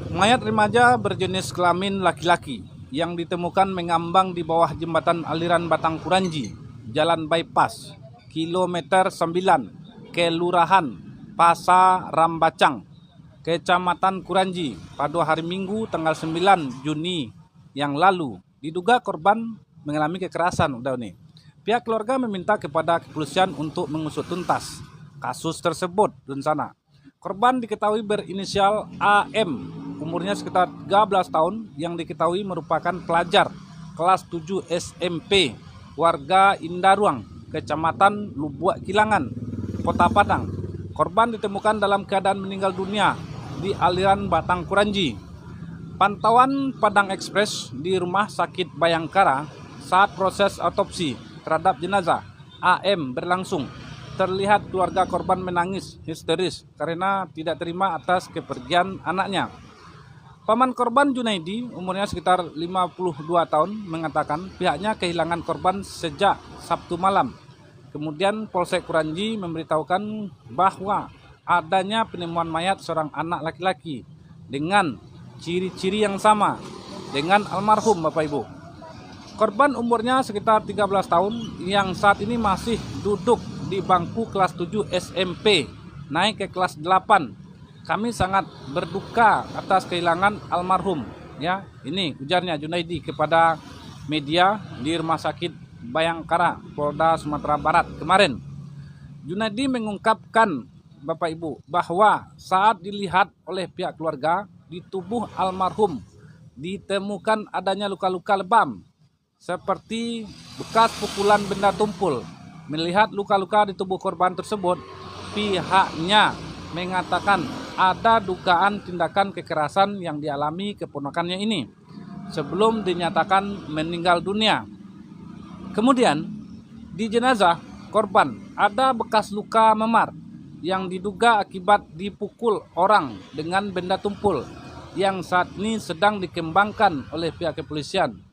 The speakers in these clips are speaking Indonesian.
Mayat remaja berjenis kelamin laki-laki yang ditemukan mengambang di bawah jembatan aliran Batang Kuranji, Jalan Bypass, kilometer 9, Kelurahan Pasarambacang, Kecamatan Kuranji, pada hari Minggu tanggal 9 Juni yang lalu. Diduga korban mengalami kekerasan. Pihak keluarga meminta kepada kepolisian untuk mengusut tuntas kasus tersebut dan sana. Korban diketahui berinisial AM, umurnya sekitar 13 tahun, yang diketahui merupakan pelajar kelas 7 SMP, warga Indaruang, Kecamatan Lubuak Kilangan, Kota Padang. Korban ditemukan dalam keadaan meninggal dunia di aliran Batang Kuranji. Pantauan Padang Express di Rumah Sakit Bayangkara saat proses otopsi terhadap jenazah AM berlangsung. Terlihat keluarga korban menangis histeris karena tidak terima atas kepergian anaknya. Paman korban Junaidi, umurnya sekitar 52 tahun, mengatakan pihaknya kehilangan korban sejak Sabtu malam. Kemudian Polsek Kuranji memberitahukan bahwa adanya penemuan mayat seorang anak laki-laki dengan ciri-ciri yang sama dengan almarhum Bapak Ibu. Korban umurnya sekitar 13 tahun yang saat ini masih duduk di bangku kelas 7 SMP, naik ke kelas 8. Kami sangat berduka atas kehilangan almarhum. Ya, ini ujarnya Junaidi kepada media di Rumah Sakit Bayangkara, Polda Sumatera Barat kemarin. Junaidi mengungkapkan, Bapak Ibu, bahwa saat dilihat oleh pihak keluarga, di tubuh almarhum ditemukan adanya luka-luka lebam seperti bekas pukulan benda tumpul. Melihat luka-luka di tubuh korban tersebut, pihaknya mengatakan ada dugaan tindakan kekerasan yang dialami keponakannya ini sebelum dinyatakan meninggal dunia. Kemudian di jenazah korban ada bekas luka memar yang diduga akibat dipukul orang dengan benda tumpul yang saat ini sedang dikembangkan oleh pihak kepolisian.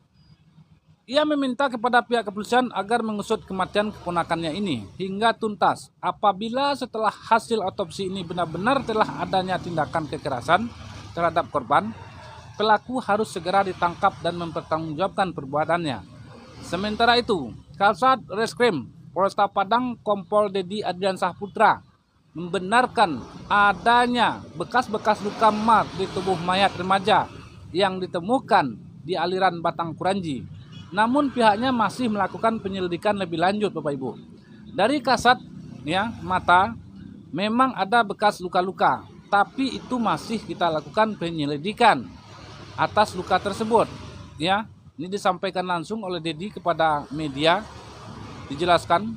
Ia meminta kepada pihak kepolisian agar mengusut kematian keponakannya ini hingga tuntas. Apabila setelah hasil otopsi ini benar-benar telah adanya tindakan kekerasan terhadap korban, pelaku harus segera ditangkap dan mempertanggungjawabkan perbuatannya. Sementara itu, Kasat Reskrim Polresta Padang Kompol Dedi Adrian Saputra membenarkan adanya bekas-bekas luka memar di tubuh mayat remaja yang ditemukan di aliran Batang Kuranji. Namun pihaknya masih melakukan penyelidikan lebih lanjut, Bapak Ibu. Dari kasat mata memang ada bekas luka-luka, tapi itu masih kita lakukan penyelidikan atas luka tersebut. Ya, ini disampaikan langsung oleh Dedi kepada media. Dijelaskan,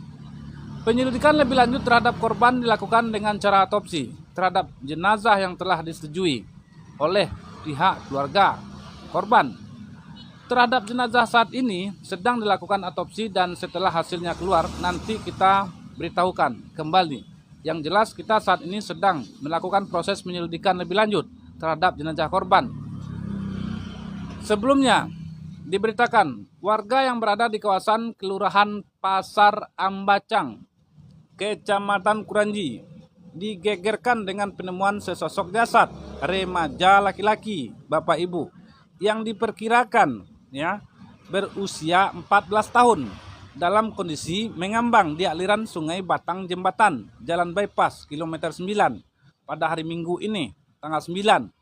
penyelidikan lebih lanjut terhadap korban dilakukan dengan cara otopsi terhadap jenazah yang telah disetujui oleh pihak keluarga korban. Terhadap jenazah saat ini sedang dilakukan otopsi dan setelah hasilnya keluar nanti kita beritahukan kembali. Yang jelas kita saat ini sedang melakukan proses penyelidikan lebih lanjut terhadap jenazah korban. Sebelumnya diberitakan warga yang berada di kawasan Kelurahan Pasarambacang, Kecamatan Kuranji, digegerkan dengan penemuan sesosok jasad remaja laki-laki, Bapak Ibu, yang diperkirakan berusia 14 tahun dalam kondisi mengambang di aliran Sungai Batang Jembatan, Jalan Bypass, kilometer 9 pada hari Minggu ini, tanggal 9.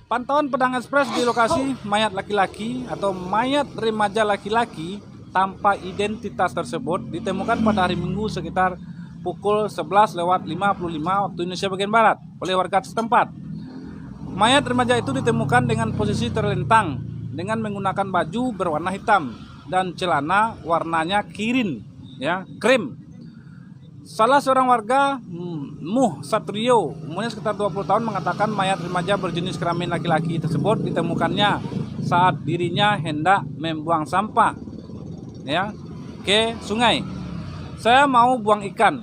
Pantauan Padang Express di lokasi mayat laki-laki atau mayat remaja laki-laki tanpa identitas tersebut ditemukan pada hari Minggu sekitar pukul 11.55 waktu Indonesia bagian Barat oleh warga setempat. Mayat remaja itu ditemukan dengan posisi terlentang dengan menggunakan baju berwarna hitam dan celana warnanya krim. Salah seorang warga, Muh Satrio, umurnya sekitar 20 tahun, mengatakan mayat remaja berjenis kelamin laki-laki tersebut ditemukannya saat dirinya hendak membuang sampah ke sungai. Saya mau buang ikan,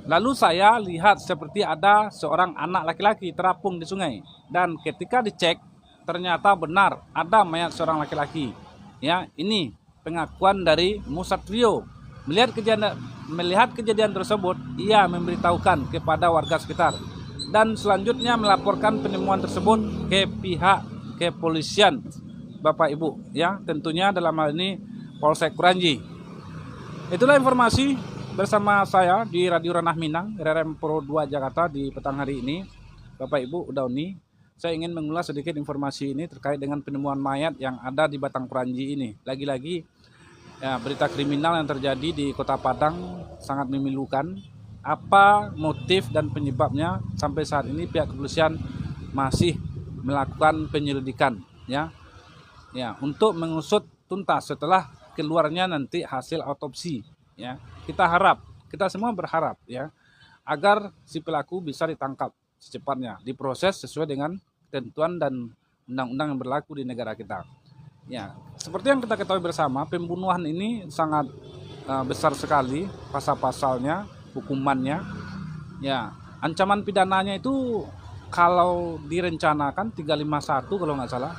lalu saya lihat seperti ada seorang anak laki-laki terapung di sungai, dan ketika dicek ternyata benar ada mayat seorang laki-laki. Ini pengakuan dari Musatrio. Melihat kejadian tersebut, ia memberitahukan kepada warga sekitar. dan selanjutnya melaporkan penemuan tersebut ke pihak kepolisian, Bapak Ibu, ya, tentunya dalam hal ini Polsek Kranji. Itulah informasi bersama saya di Radio Ranah Minang, RRM Pro 2 Jakarta di petang hari ini. Bapak Ibu Dauni, saya ingin mengulas sedikit informasi ini terkait dengan penemuan mayat yang ada di Batang Kranji ini. Lagi-lagi ya, berita kriminal yang terjadi di Kota Padang sangat memilukan. Apa motif dan penyebabnya sampai saat ini pihak kepolisian masih melakukan penyelidikan, ya untuk mengusut tuntas setelah keluarnya nanti hasil otopsi, ya. Kita semua berharap, ya, agar si pelaku bisa ditangkap secepatnya, diproses sesuai dengan ketentuan dan undang-undang yang berlaku di negara kita. Ya, seperti yang kita ketahui bersama, pembunuhan ini sangat besar sekali pasal-pasalnya, hukumannya. Ya, ancaman pidananya itu kalau direncanakan 351 kalau nggak salah,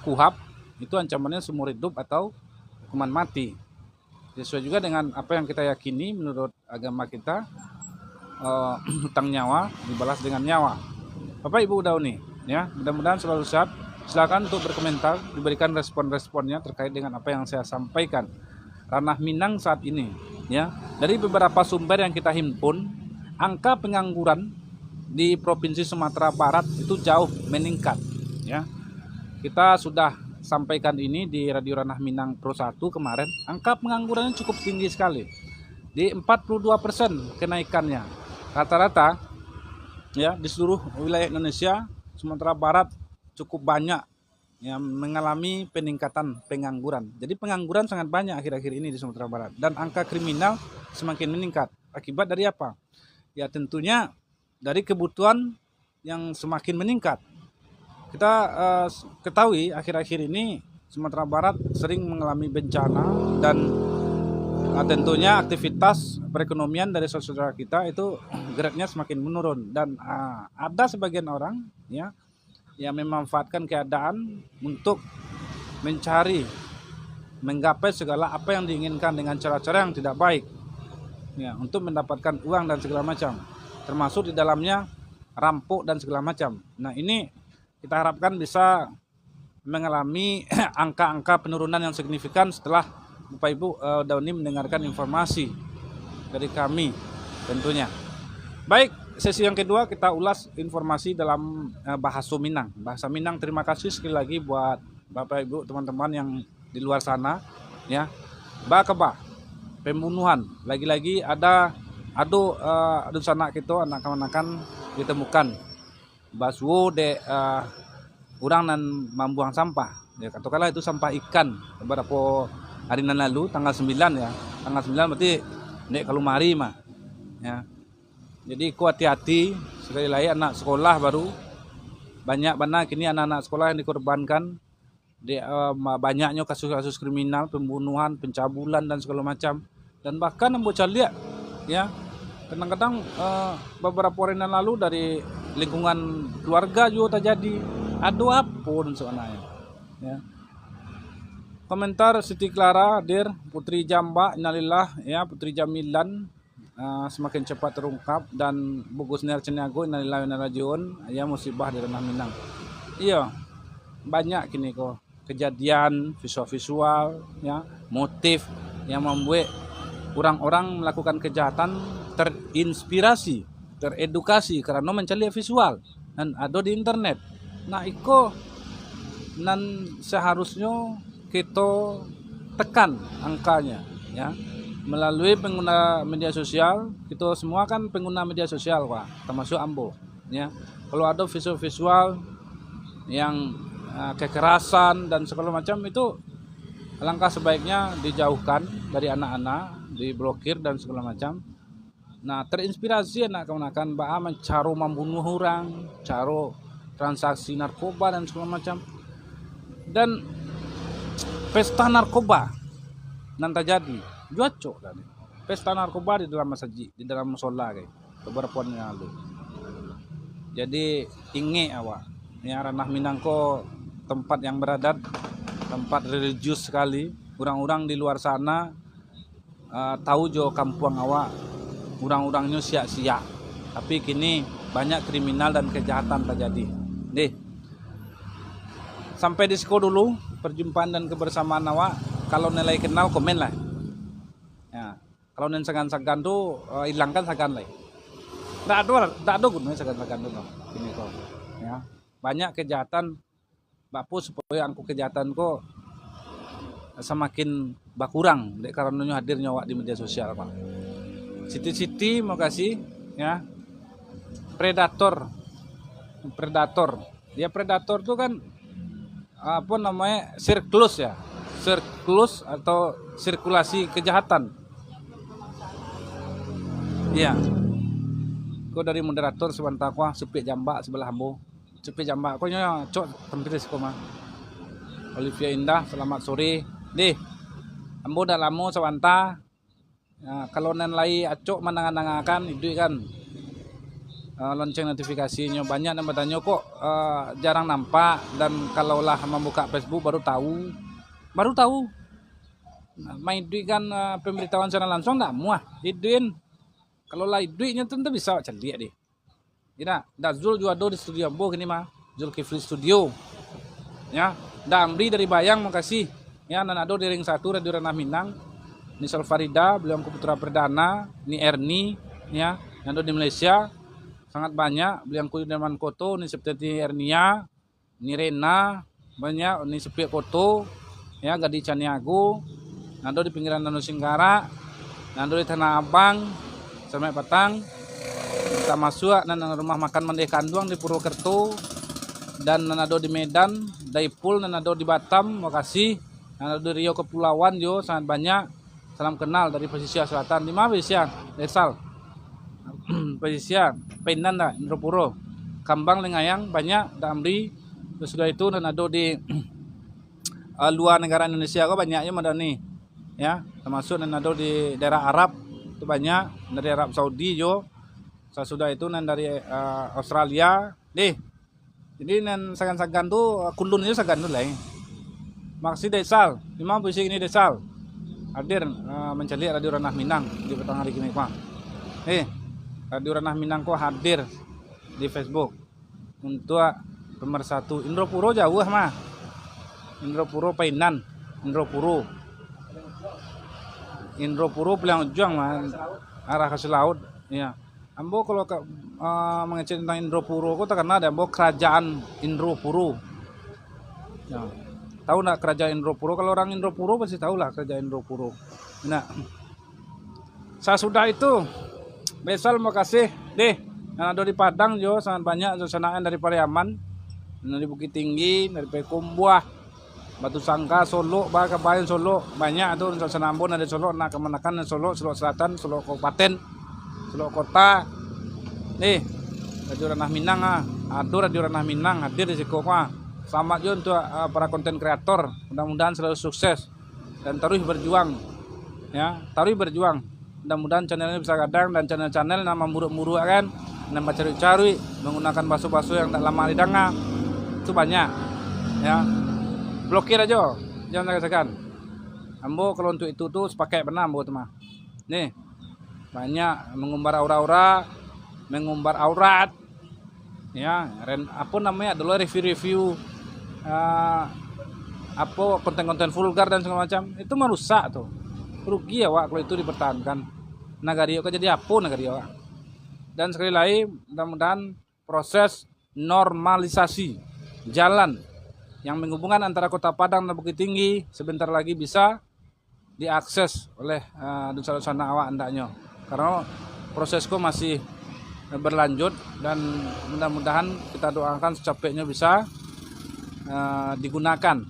KUHP itu ancamannya seumur hidup atau hukuman mati. Sesuai juga dengan apa yang kita yakini menurut agama kita, hutang nyawa dibalas dengan nyawa. Bapak Ibu Dauni, ya, mudah-mudahan selalu sehat. Silakan untuk berkomentar, diberikan respon-responnya terkait dengan apa yang saya sampaikan. Ranah Minang saat ini, ya, dari beberapa sumber yang kita himpun, angka pengangguran di Provinsi Sumatera Barat itu jauh meningkat, ya. Kita sudah sampaikan ini di Radio Ranah Minang Pro 1 kemarin, angka penganggurannya cukup tinggi sekali. Di 42% kenaikannya. Rata-rata, ya, di seluruh wilayah Indonesia, Sumatera Barat cukup banyak yang mengalami peningkatan pengangguran. Jadi pengangguran sangat banyak akhir-akhir ini di Sumatera Barat, dan angka kriminal semakin meningkat. Akibat dari apa? Ya tentunya dari kebutuhan yang semakin meningkat. Kita ketahui akhir-akhir ini Sumatera Barat sering mengalami bencana, dan tentunya aktivitas perekonomian dari saudara kita itu geraknya semakin menurun, dan ada sebagian orang, ya, yang memanfaatkan keadaan untuk menggapai segala apa yang diinginkan dengan cara-cara yang tidak baik, ya, untuk mendapatkan uang dan segala macam, termasuk di dalamnya rampok dan segala macam. Nah, ini kita harapkan bisa mengalami angka-angka penurunan yang signifikan setelah Bapak Ibu Dauni mendengarkan informasi dari kami tentunya. Baik, sesi yang kedua kita ulas informasi dalam bahasa Minang. Bahasa Minang, terima kasih sekali lagi buat Bapak Ibu teman-teman yang di luar sana, ya. Bakaba pembunuhan, lagi-lagi ada sanak kita anak kanakan ditemukan baswo de orang nan membuang sampah, ya, katakanlah itu sampah ikan beberapa hari lalu tanggal 9, ya. Tanggal 9 berarti nek kalau mari mah, ya. Jadi ku hati-hati, sekali lagi anak sekolah baru banyak kini anak-anak sekolah yang dikorbankan di banyaknya kasus-kasus kriminal, pembunuhan, pencabulan dan segala macam. Dan bahkan yang bocah lihat, ya, kadang-kadang beberapa hari yang lalu dari lingkungan keluarga juga terjadi adu apa dan sebenarnya, ya. Komentar Siti Clara Dir Putri Jamba, innalillah, ya, Putri Jamilan semakin cepat terungkap, dan Bugus Nerceniago, innalillahi wa inna ilaihi rajiun, ya, musibah di Ranah Minang. Iya, banyak kini kok kejadian visual, ya, motif yang membuat orang-orang melakukan kejahatan terinspirasi, teredukasi karena mencari visual dan ada di internet. Nah, iko nan seharusnya kita tekan angkanya, ya, melalui pengguna media sosial. Kita semua kan pengguna media sosial, Pak, termasuk Ambo, ya. Kalau ada visual-visual yang kekerasan dan segala macam, itu alangkah sebaiknya dijauhkan dari anak-anak, diblokir dan segala macam. Nah, terinspirasi anak kemenakan mencari membunuh orang, caro transaksi narkoba dan segala macam. Dan pesta narkoba nanti jadi juaco tadi. Pesta narkoba di dalam masjid, di dalam musola kayak beberapa tahun yang lalu. Jadi inge awak, ya, Ranah Minang ko tempat yang beradat, tempat religius sekali. Orang-orang di luar sana tahu jo kampung awak, orang-orangnya sia-sia. Tapi kini banyak kriminal dan kejahatan terjadi. Deh, sampai di siko dulu perjumpaan dan kebersamaan awak. Kalau nilai kenal komen lah. Ya, kalau nen segan-segan tuh hilangkan segan lah. Tidak ada gunanya segan-segan tuh. Ini kok. Ya, banyak kejahatan. Bapu supaya angku kejahatan kok semakin berkurang karena hadirnya awak di media sosial, Pak. Siti-siti makasih ya. Predator. Dia predator tuh kan apa namanya? Siklus ya. Siklus atau sirkulasi kejahatan. Iya. Kau dari moderator sebentar kuah sepi jambak sebelah ambo. Sepi jambak kau nya cok tempiris kau mah. Olivia Indah, selamat sore. Deh. Ambo dah lama sebentar. Ya, kalau nen lai acok menangan-nangakan itu kan lonceng notifikasinya banyak yang bertanya kok jarang nampak, dan kalaulah membuka Facebook baru tahu main duit kan pemberitahuan secara langsung nggak muah iduin kalau lah duitnya tentu bisa celik deh. Tidak, Zul juga ada di studio Ambo gini mah, Zul Kifli Studio ya, Damri dari Bayang makasih ya, Nanado di ring 1 Radio Ranah Minang, Nisal Farida beliau putra perdana, ni Erni ya, Nando di Malaysia sangat banyak, beliau di Derman Koto, ni seperti Ernia, ni Rena banyak, ni Sepi Koto ya, Gadi Caniago, Nando di pinggiran Nando Singgara, Nando di Tanah Abang sampai Patang, kita masuk nang rumah makan Mandai Kanduang di Purwokerto, dan Nando di Medan, Daipul, Nando di Batam, makasih, Nando di Rio Kepulauan jo sangat banyak. Salam kenal dari pesisir selatan. Di mana pesisir? Desal. Pesisir Painan dah, Indropuro. Kambang Lengayang banyak, Damri. Terus sudah itu Nando di luar negara Indonesia kok banyaknya madani. Ya, termasuk Nando di daerah Arab itu banyak, dari Arab Saudi jo. Sesudah itu dari Australia. Jadi sagan-sagan tuh kundun itu sagan tuh lah. Maksud Desal, di mana posisi ini Desal? Hadir mencari Radio Ranah Minang di petang hari ini, Pak. Radio Ranah Minang kok hadir di Facebook untuk pemersatu Indropuro jauh mah. Indropuro Painan, Indropuro Peliang Ujung mah arah ke laut. Ya. Ambo kalau mengecek tentang Indropuro kok terkenal ada Ambo kerajaan Indropuro. Ya. Tahu nak kerajaan Indropuro? Kalau orang Indropuro pasti tahu lah kerajaan Indropuro. Nah, saya sudah itu. Besal makasih deh. Yang ada di Padang jo sangat banyak sanaan dari Pariaman, dari Bukit Tinggi, dari Pekumbuah, Batu Sangka, Solo, Bakabayan Solo, banyak tuh sana Ambon ada Solo, nak Kemenakan Solo, Solo Selatan, Solo Kabupaten, Solo Kota. Radio Ranah Minang Radio Ranah Minang hadir di situ Selamat juga untuk para konten kreator. Mudah-mudahan selalu sukses dan terus berjuang. Ya, terus berjuang. Mudah-mudahan channelnya bisa kadang, dan channel-channel nama muruk-muruk kan, nama cari-cari menggunakan baso-baso yang tak lama didengar. Itu banyak. Ya. Blokir aja. Jangan segan-segan. Ambo kalau untuk itu tuh sepakai benar ambo teman. Nih. Banyak mengumbar aura-aura, mengumbar aurat. Ya, apa namanya? Dulu review-review apa konten-konten vulgar dan segala macam itu merusak tuh, rugi ya Wak kalau itu dipertahankan. Nagario kan jadi apa Nagario Wak. Dan sekali lagi mudah-mudahan proses normalisasi jalan yang menghubungkan antara Kota Padang dan Bukit Tinggi sebentar lagi bisa diakses oleh dusun-dusun awak andaknya, karena prosesku masih berlanjut, dan mudah-mudahan kita doakan secapeknya bisa digunakan.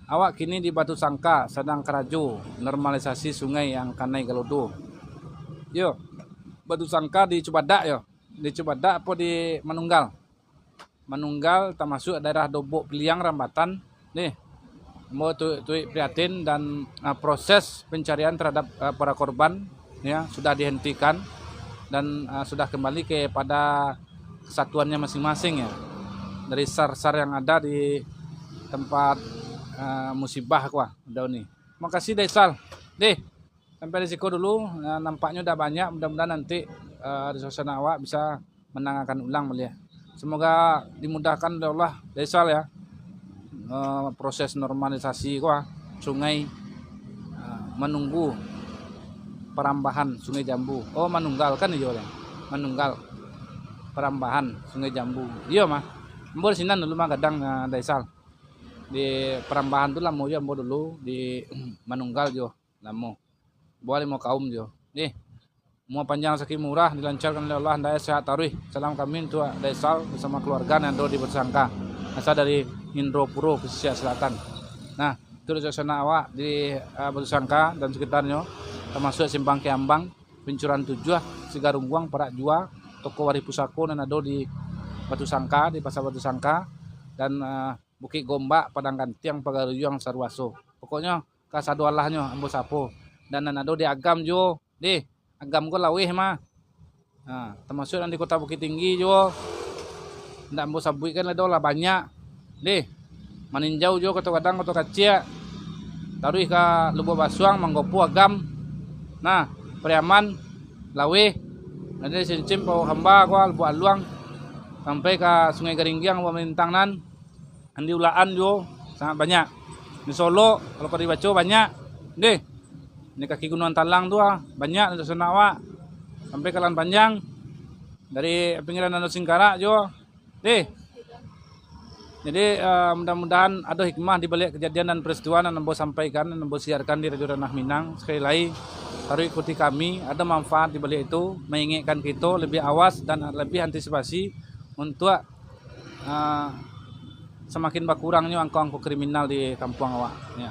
Awak kini di Batu Sangka sedang kerajo normalisasi sungai yang Kanai Galodo. Yo, Batu Sangka di Cibadak yo. Di Cibadak apa di Manunggal? Manunggal termasuk daerah Dobok Piliang Rambatan. Nih, mau tuh prihatin, dan proses pencarian terhadap para korban ya sudah dihentikan dan sudah kembali kepada kesatuannya masing-masing ya. Dari SAR-SAR yang ada di tempat musibah kuah udah nih. Makasih Desal. Sampai di situ dulu. Nampaknya udah banyak. Mudah-mudahan nanti di suasana awak bisa menangakan ulang melihat. Semoga dimudahkan oleh Allah Daisal ya, proses normalisasi sungai, menunggu perambahan Sungai Jambu. Oh manunggal kan iya ya, manunggal perambahan Sungai Jambu. Iya mah, mbor sinan dulu mah kadang Daisal di perambahan tuh lamo ya mbor dulu di manunggal jo lamo. Boleh mau kaum jo. Nih, mau panjang sakit murah dilancarkan oleh Allah, daya sehat taruh. Salam kami untuk Daisal bersama keluarga yang ada di Bersangka. Asal dari Indropuro, Pesisir Selatan. Nah, itu rencana awak di Bersangka dan sekitarnya, termasuk Simpang Kiambang, Pincuran 7, Sigarungguang, Perak Jua, Toko Wari Pusako dan ada di Batu Sangka, di Pasar Batu Sangka, dan Bukit Gombak, Padang Gantiang, Pagaruyang, Sarwaso. Pokoknya kasado Allahnya ambo sapo. Dan ada di Agam jo, di Agam ko lawih mah. Nah, termasuk yang di Kota Bukit Tinggi jo. Ndak ambo sabui kan lah banyak. Di Maninjau jo Kota Kadang, Kota Kacia. Taruh ke Lubuk Basuang, Manggopo, Agam. Nah, Priaman, lawih. Ada di Sincim, Pau Hamba, Lubuk Aluang. Sampai ke Sungai Garinggiang, Pemintangan. Andi Ulaan jo sangat banyak. Di Solo kalau kau dibaca banyak. Deh. Ini kaki Gunung Talang tuh banyak di sana awak. Sampai ke Lan Panjang. Dari pinggiran Danau Singkarak jo. Deh. Jadi mudah-mudahan ada hikmah di balik kejadian dan peristiwa yang Nambo sampaikan, yang Nambo siarkan di Radio Ranah Minang. Sekali lagi harus ikuti kami, ada manfaat di balik itu, mengingatkan kita lebih awas dan lebih antisipasi untuk semakin berkurangnya angka-angka kriminal di kampung awak. Ya.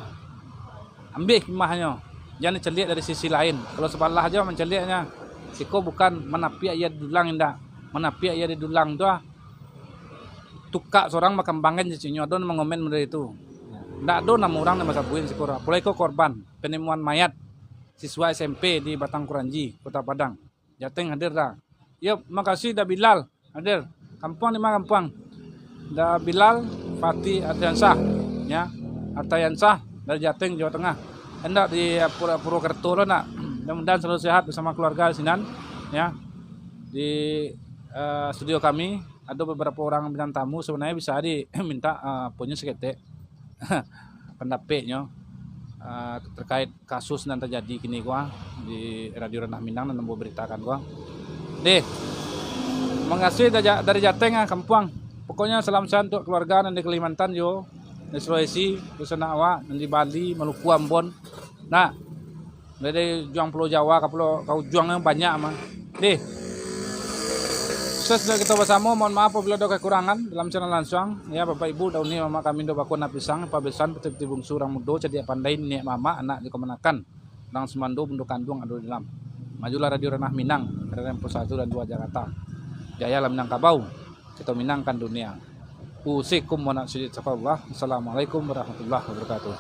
Ambil hikmahnya, jangan diceliak dari sisi lain. Kalau sepalah aja menceliaknya, siko bukan menapi ia dulang indah, menapi ia di dulang tuh. Tukak seorang makambangin cicinyo don mengomen dari itu. Ndak do 6 orang yang masabuin sikora. Mulai ko korban penemuan mayat siswa SMP di Batang Kuranji, Kota Padang. Jateng hadir dah. Ya, makasih dah Bilal hadir. Kampung 5 kampung. Dah Bilal, Fatih Ardiansah, ya. Artayansah dari Jateng, Jawa Tengah. Hendak di Purwokerto lo nak. Mudah-mudahan selalu sehat bersama keluarga Sinan, ya. Di studio kami ada beberapa orang bintang tamu, sebenarnya bisa diminta punya seketek pendapatnya terkait kasus yang terjadi kini di Radio Ranah Minang dan mau beritakan deh mengasih dari Jateng kampung. Pokoknya salam sehat untuk keluarga dan di Kalimantan yo, di Sulawesi, di sana awak, dan di Bali, Maluku, Ambon. Nah, dari juang Pulau Jawa ke Pulau kau juangnya banyak mah. Deh. Sukses kita bersama, mohon maaf apabila ada kekurangan dalam channel langsung. Ya Bapak Ibu, daun ini mama kami do bakuna pisang, pabesan peti bungsu orang mudo, jadi pandai nih mama anak di kemenakan. Nang semando bentuk kandung adu di dalam. Majulah Radio Ranah Minang, Rempo 1 dan 2 Jakarta. Jaya lah Minangkabau, kita minangkan dunia. Usikum wa nasihat. Assalamualaikum warahmatullahi wabarakatuh.